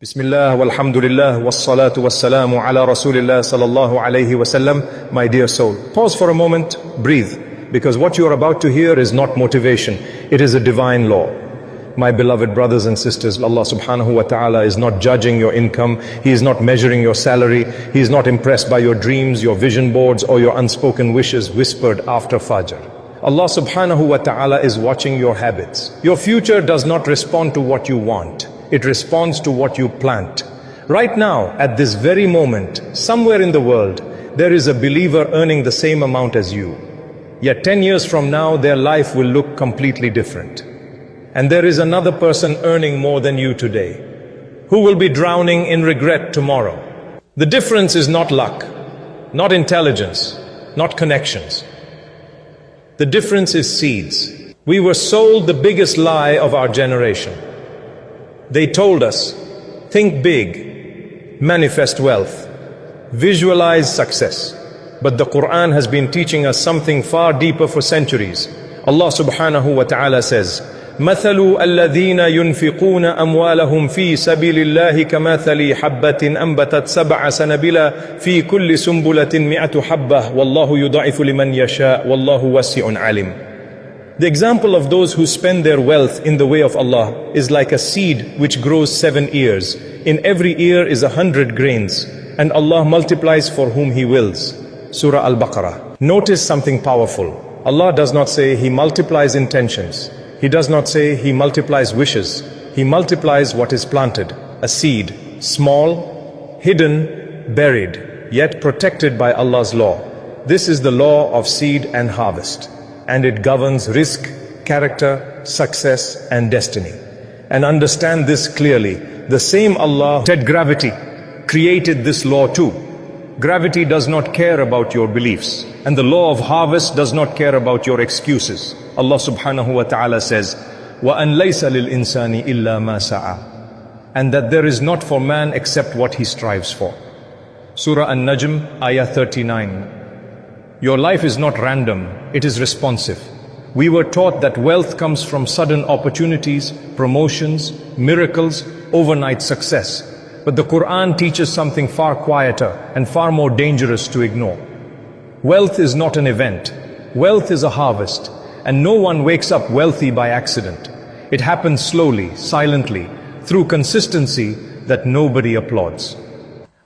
Bismillah, walhamdulillah, wassalatu wassalamu ala rasulillah sallallahu alayhi wasallam. My dear soul, pause for a moment, breathe, because what you are about to hear is not motivation, it is a divine law. My beloved brothers and sisters, Allah subhanahu wa ta'ala is not judging your income, He is not measuring your salary, He is not impressed by your dreams, your vision boards, or your unspoken wishes whispered after Fajr. Allah subhanahu wa ta'ala is watching your habits. Your future does not respond to what you want. It responds to what you plant. Right now, at this very moment, somewhere in the world, there is a believer earning the same amount as you. Yet 10 years from now, their life will look completely different. And there is another person earning more than you today, who will be drowning in regret tomorrow. The difference is not luck, not intelligence, not connections. The difference is seeds. We were sold the biggest lie of our generation. They told us, think big, manifest wealth, visualize success. But the Quran has been teaching us something far deeper for centuries. Allah subhanahu wa ta'ala says, مثل الذين ينفقون أموالهم في سبيل الله كمثل حبة أنبتت 7 سنابل في كل سنبلة 100 حبة والله يضاعف لمن يشاء والله واسع عليم. The example of those who spend their wealth in the way of Allah is like a seed which grows 7 ears. In every ear is 100 grains, and Allah multiplies for whom He wills. Surah Al-Baqarah. Notice something powerful. Allah does not say He multiplies intentions. He does not say He multiplies wishes. He multiplies what is planted, a seed, small, hidden, buried, yet protected by Allah's law. This is the law of seed and harvest. And it governs rizq, character, success and destiny. And understand this clearly. The same Allah said gravity created this law too. Gravity does not care about your beliefs. And the law of harvest does not care about your excuses. Allah subhanahu wa ta'ala says, وَأَن لَيْسَ لِلْإِنسَانِ إِلَّا مَا سَعَى. And that there is not for man except what he strives for. Surah An-Najm, Ayah 39. Your life is not random, it is responsive. We were taught that wealth comes from sudden opportunities, promotions, miracles, overnight success. But the Quran teaches something far quieter and far more dangerous to ignore. Wealth is not an event. Wealth is a harvest. And no one wakes up wealthy by accident. It happens slowly, silently, through consistency that nobody applauds.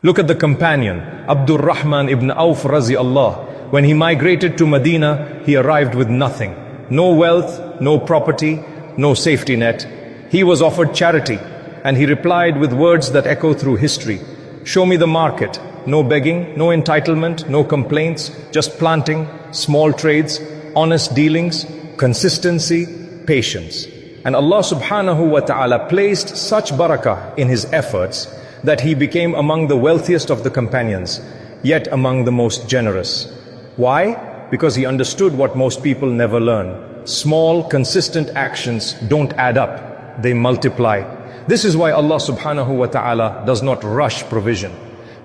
Look at the companion, Abdul Rahman ibn Auf Razi Allah. When he migrated to Medina, he arrived with nothing. No wealth, no property, no safety net. He was offered charity, and he replied with words that echo through history. Show me the market. No begging, no entitlement, no complaints, just planting, small trades, honest dealings, consistency, patience. And Allah subhanahu wa ta'ala placed such barakah in his efforts that he became among the wealthiest of the companions, yet among the most generous. Why? Because he understood what most people never learn. Small, consistent actions don't add up, they multiply. This is why Allah subhanahu wa ta'ala does not rush provision.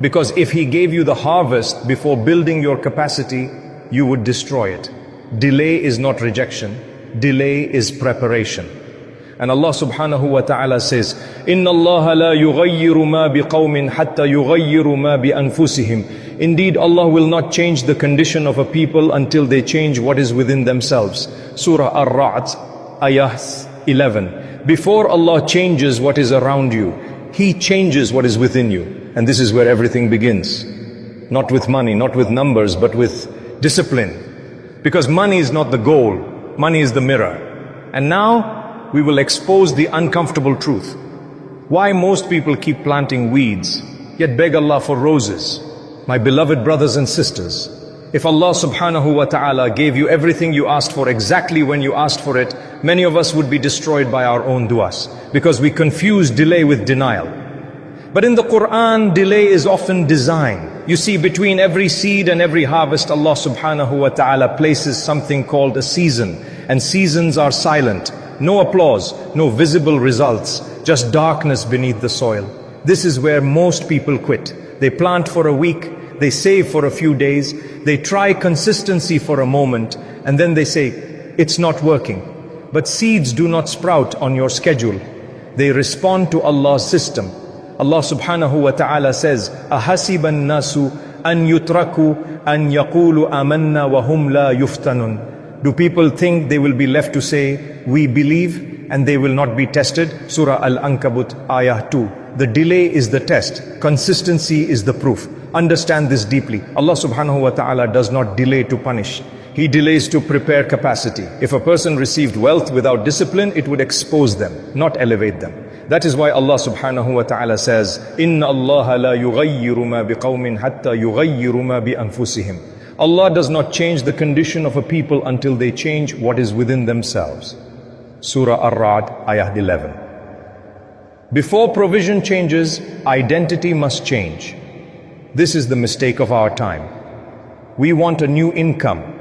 Because if He gave you the harvest before building your capacity, you would destroy it. Delay is not rejection, delay is preparation. And Allah subhanahu wa ta'ala says, إِنَّ اللَّهَ لَا يُغَيِّرُ مَا بِقَوْمٍ حَتَّى يُغَيِّرُ مَا بِأَنفُسِهِمْ. Indeed, Allah will not change the condition of a people until they change what is within themselves. Surah Ar-Ra'd, Ayah 11. Before Allah changes what is around you, He changes what is within you. And this is where everything begins. Not with money, not with numbers, but with discipline. Because money is not the goal, money is the mirror. And now, we will expose the uncomfortable truth. Why most people keep planting weeds, yet beg Allah for roses. My beloved brothers and sisters, if Allah subhanahu wa ta'ala gave you everything you asked for exactly when you asked for it, many of us would be destroyed by our own du'as, because we confuse delay with denial. But in the Quran, delay is often design. You see, between every seed and every harvest, Allah subhanahu wa ta'ala places something called a season. And seasons are silent. No applause, no visible results, just darkness beneath the soil. This is where most people quit. They plant for a week, they save for a few days, they try consistency for a moment, and then they say, it's not working. But seeds do not sprout on your schedule. They respond to Allah's system. Allah subhanahu wa ta'ala says, أَحَسِبَ النَّاسُ أَن يُتْرَكُوا أَن يَقُولُوا آمَنَّا وَهُمْ لَا يُفْتَنُونَ. Do people think they will be left to say, we believe, and they will not be tested? Surah Al-Ankabut, Ayah 2. The delay is the test. Consistency is the proof. Understand this deeply. Allah subhanahu wa ta'ala does not delay to punish. He delays to prepare capacity. If a person received wealth without discipline, it would expose them, not elevate them. That is why Allah subhanahu wa ta'ala says, إِنَّ اللَّهَ لَا يُغَيِّرُ مَا بِقَوْمٍ حَتَّى يُغَيِّرُ مَا بِأَنفُسِهِمْ. Allah does not change the condition of a people until they change what is within themselves. Surah Ar-Ra'd, Ayah 11. Before provision changes, identity must change. This is the mistake of our time. We want a new income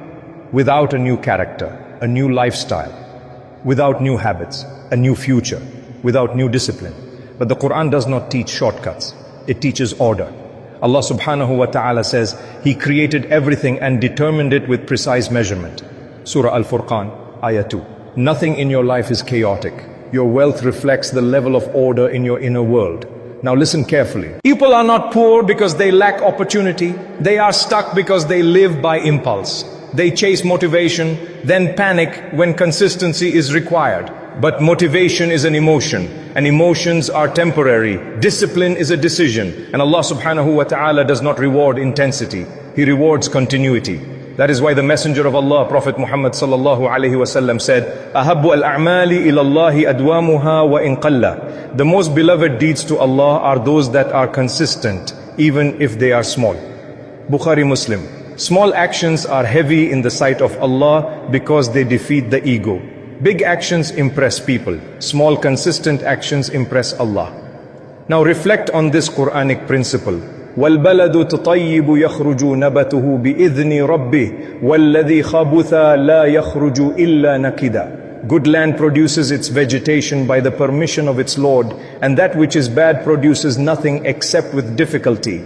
without a new character, a new lifestyle, without new habits, a new future, without new discipline. But the Quran does not teach shortcuts. It teaches order. Allah subhanahu wa ta'ala says, He created everything and determined it with precise measurement. Surah Al-Furqan, Ayah 2. Nothing in your life is chaotic. Your wealth reflects the level of order in your inner world. Now listen carefully. People are not poor because they lack opportunity. They are stuck because they live by impulse. They chase motivation, then panic when consistency is required. But motivation is an emotion, and emotions are temporary. Discipline is a decision, and Allah subhanahu wa ta'ala does not reward intensity. He rewards continuity. That is why the Messenger of Allah, Prophet Muhammad sallallahu alaihi wasallam said, "Ahabbu al-a'mali ila Allahi adwamuha wa in qalla." The most beloved deeds to Allah are those that are consistent, even if they are small. Bukhari Muslim. Small actions are heavy in the sight of Allah because they defeat the ego. Big actions impress people. Small consistent actions impress Allah. Now reflect on this Quranic principle. وَالْبَلَدُ تَطَيِّبُ يَخْرُجُ نَبَتُهُ بِإِذْنِ رَبِّهِ وَالَّذِي خَبُثَ لَا يَخْرُجُ إِلَّا نَكِدًا. Good land produces its vegetation by the permission of its Lord, and that which is bad produces nothing except with difficulty.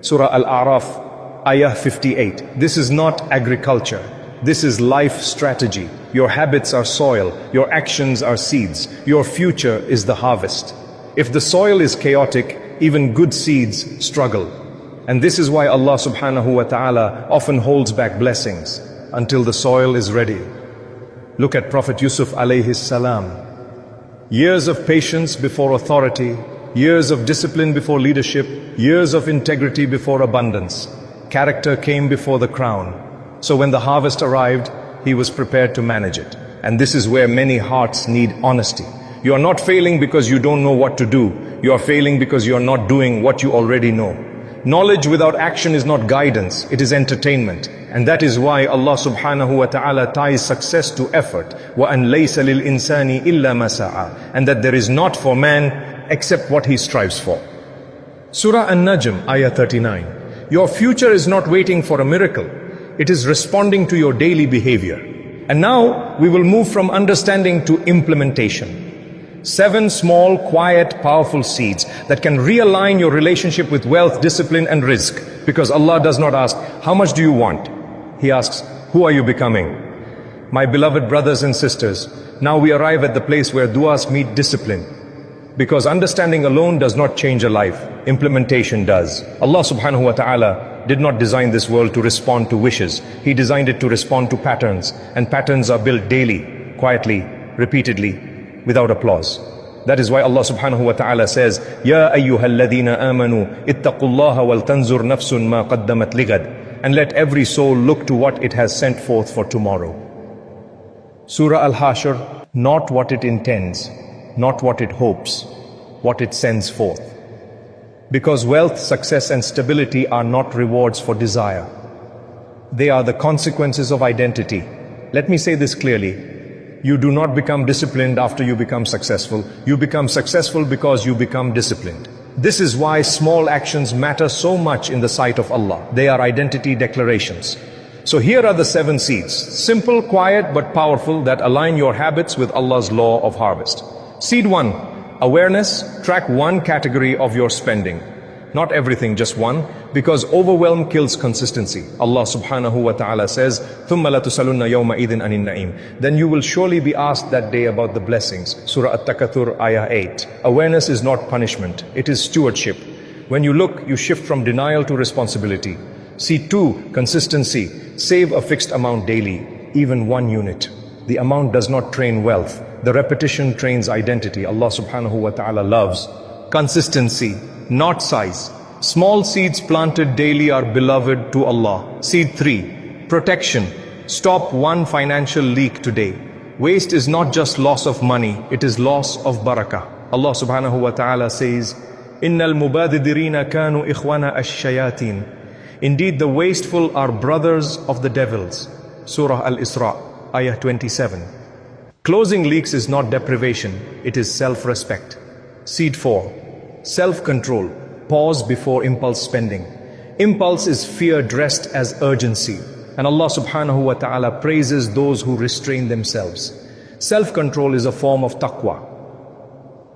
Surah Al-A'raf, Ayah 58. This is not agriculture. This is life strategy. Your habits are soil. Your actions are seeds. Your future is the harvest. If the soil is chaotic, even good seeds struggle. And this is why Allah subhanahu wa ta'ala often holds back blessings until the soil is ready. Look at Prophet Yusuf alayhi salam. Years of patience before authority, years of discipline before leadership, years of integrity before abundance. Character came before the crown. So when the harvest arrived, he was prepared to manage it. And this is where many hearts need honesty. You are not failing because you don't know what to do. You are failing because you are not doing what you already know. Knowledge without action is not guidance, it is entertainment. And that is why Allah subhanahu wa ta'ala ties success to effort. وَأَن لَيْسَ لِلْإِنسَانِ إِلَّا مَا سَعَى. And that there is not for man except what he strives for. Surah An-Najm, Ayah 39. Your future is not waiting for a miracle. It is responding to your daily behavior. And now we will move from understanding to implementation. 7 small, quiet, powerful seeds that can realign your relationship with wealth, discipline and rizq. Because Allah does not ask, how much do you want? He asks, who are you becoming? My beloved brothers and sisters, now we arrive at the place where du'as meet discipline. Because understanding alone does not change a life. Implementation does. Allah subhanahu wa ta'ala did not design this world to respond to wishes. He designed it to respond to patterns. And patterns are built daily, quietly, repeatedly, without applause. That is why Allah subhanahu wa ta'ala says, Ya ayyuhalladhina amanu, ittaqullaha wal tanzur nafsun ma qaddamat ligad. And let every soul look to what it has sent forth for tomorrow. Surah Al-Hashr, not what it intends, not what it hopes, what it sends forth. Because wealth, success and stability are not rewards for desire. They are the consequences of identity. Let me say this clearly. You do not become disciplined after you become successful. You become successful because you become disciplined. This is why small actions matter so much in the sight of Allah. They are identity declarations. So here are the 7 seeds. Simple, quiet but powerful that align your habits with Allah's law of harvest. Seed 1. Awareness. Track 1 category of your spending. Not everything, just one, because overwhelm kills consistency. Allah subhanahu wa ta'ala says, ثُمَّ لَتُسَلُنَّ يَوْمَئِذٍ عَنِ النَّعِيمِ. Then you will surely be asked that day about the blessings. Surah At-Takathur, Ayah 8. Awareness is not punishment, it is stewardship. When you look, you shift from denial to responsibility. See 2, consistency. Save a fixed amount daily, even 1 unit. The amount does not train wealth. The repetition trains identity. Allah subhanahu wa ta'ala loves consistency, not size. Small seeds planted daily are beloved to Allah. Seed 3, protection. Stop one financial leak today. Waste is not just loss of money, it is loss of barakah. Allah subhanahu wa ta'ala says, Innal mubadidirina kanu ikhwana ash-shayatin. Indeed, the wasteful are brothers of the devils. Surah Al-Isra, Ayah 27. Closing leaks is not deprivation, it is self-respect. Seed 4, self-control. Pause before impulse spending. Impulse is fear dressed as urgency. And Allah subhanahu wa ta'ala praises those who restrain themselves. Self-control is a form of taqwa.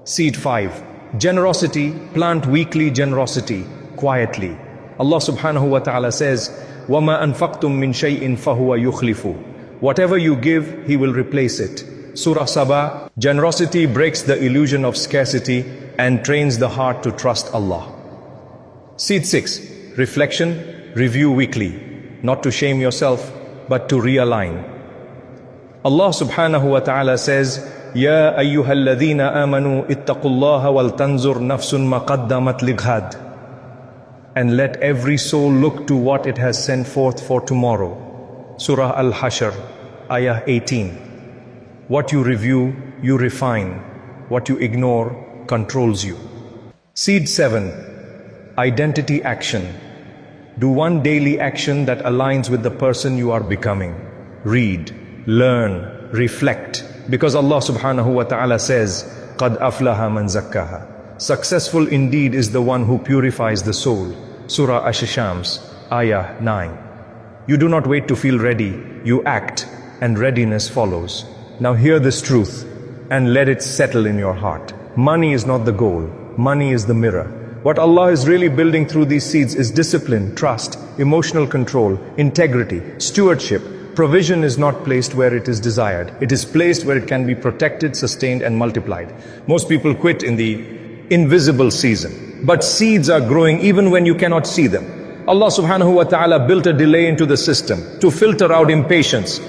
Seed 5, generosity. Plant weekly generosity, quietly. Allah subhanahu wa ta'ala says, وَمَا أَنفَقْتُم مِّن شَيْءٍ فَهُوَ يُخْلِفُ. Whatever you give, He will replace it. Surah Sabah, generosity breaks the illusion of scarcity and trains the heart to trust Allah. Seed 6, reflection. Review weekly, not to shame yourself, but to realign. Allah subhanahu wa ta'ala says, Ya ayyuhalladhina amanu ittaqullaha wal tanzur nafsun maqaddamat lighad. And let every soul look to what it has sent forth for tomorrow. Surah Al-Hashr, Ayah 18. What you review, you refine. What you ignore, controls you. Seed 7, identity action. Do one daily action that aligns with the person you are becoming. Read, learn, reflect. Because Allah subhanahu wa ta'ala says, قَدْ أَفْلَهَ مَنْ زَكَّاهَا. Successful indeed is the one who purifies the soul. Surah Ash-Shams, Ayah 9. You do not wait to feel ready, you act, and readiness follows. Now hear this truth, and let it settle in your heart. Money is not the goal, money is the mirror. What Allah is really building through these seeds is discipline, trust, emotional control, integrity, stewardship. Provision is not placed where it is desired. It is placed where it can be protected, sustained, and multiplied. Most people quit in the invisible season. But seeds are growing even when you cannot see them. Allah subhanahu wa ta'ala built a delay into the system to filter out impatience.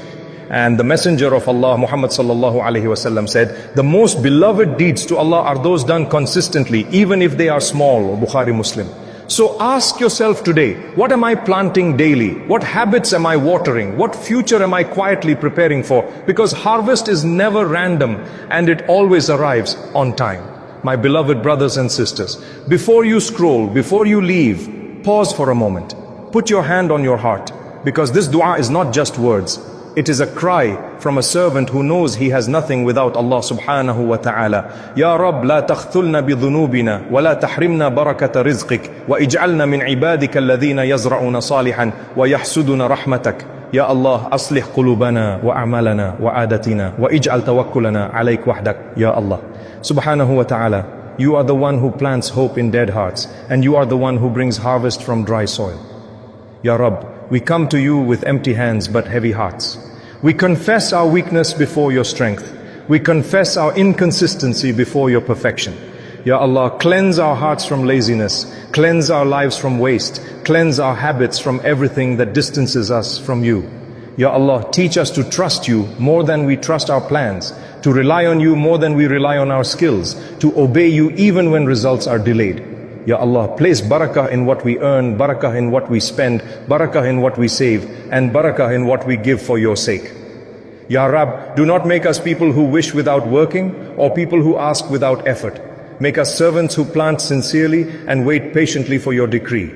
And the Messenger of Allah, Muhammad sallallahu alaihi wasallam said, the most beloved deeds to Allah are those done consistently, even if they are small. Bukhari Muslim. So ask yourself today, what am I planting daily? What habits am I watering? What future am I quietly preparing for? Because harvest is never random and it always arrives on time. My beloved brothers and sisters, before you scroll, before you leave, pause for a moment. Put your hand on your heart, because this dua is not just words. It is a cry from a servant who knows he has nothing without Allah subhanahu wa ta'ala. Ya Rabb, la takhthulna bi dhunubina, wa la tahrimna barakata rizqik, wa ij'alna min ibadika alladhina yazra'una salihan, wa yahsuduna rahmatak. Ya Allah, aslih qulubana, wa a'malana, wa adatina, wa ij'al tawakkulana alayk wahdak. Ya Allah, subhanahu wa ta'ala, you are the one who plants hope in dead hearts, and you are the one who brings harvest from dry soil. Ya Rabb, we come to you with empty hands but heavy hearts. We confess our weakness before your strength. We confess our inconsistency before your perfection. Ya Allah, cleanse our hearts from laziness, cleanse our lives from waste, cleanse our habits from everything that distances us from you. Ya Allah, teach us to trust you more than we trust our plans, to rely on you more than we rely on our skills, to obey you even when results are delayed. Ya Allah, place barakah in what we earn, barakah in what we spend, barakah in what we save, and barakah in what we give for your sake. Ya Rab, do not make us people who wish without working, or people who ask without effort. Make us servants who plant sincerely and wait patiently for your decree.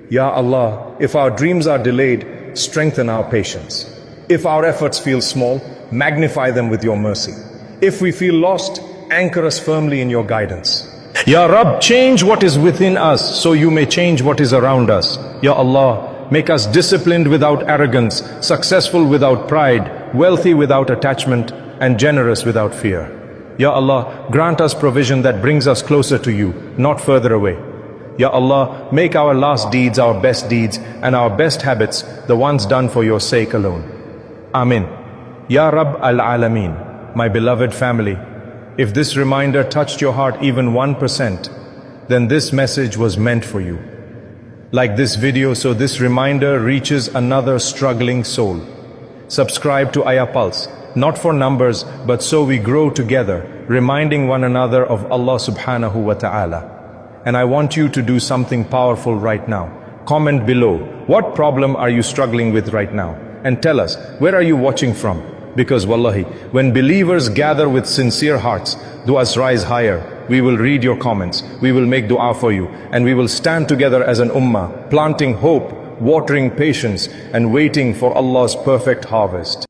Ya Allah, if our dreams are delayed, strengthen our patience. If our efforts feel small, magnify them with your mercy. If we feel lost, anchor us firmly in your guidance. Ya Rab, change what is within us so you may change what is around us. Ya Allah, make us disciplined without arrogance, successful without pride, wealthy without attachment, and generous without fear. Ya Allah, grant us provision that brings us closer to you, not further away. Ya Allah, make our last deeds our best deeds and our best habits the ones done for your sake alone. Amin. Ya Rabb al-Alameen, my beloved family, if this reminder touched your heart even 1%, then this message was meant for you. Like this video so this reminder reaches another struggling soul. Subscribe to Ayah Pulse, not for numbers, but so we grow together, reminding one another of Allah subhanahu wa ta'ala. And I want you to do something powerful right now. Comment below, what problem are you struggling with right now? And tell us, where are you watching from? Because wallahi, when believers gather with sincere hearts, du'as rise higher. We will read your comments, we will make dua for you, and we will stand together as an ummah, planting hope, watering patience, and waiting for Allah's perfect harvest.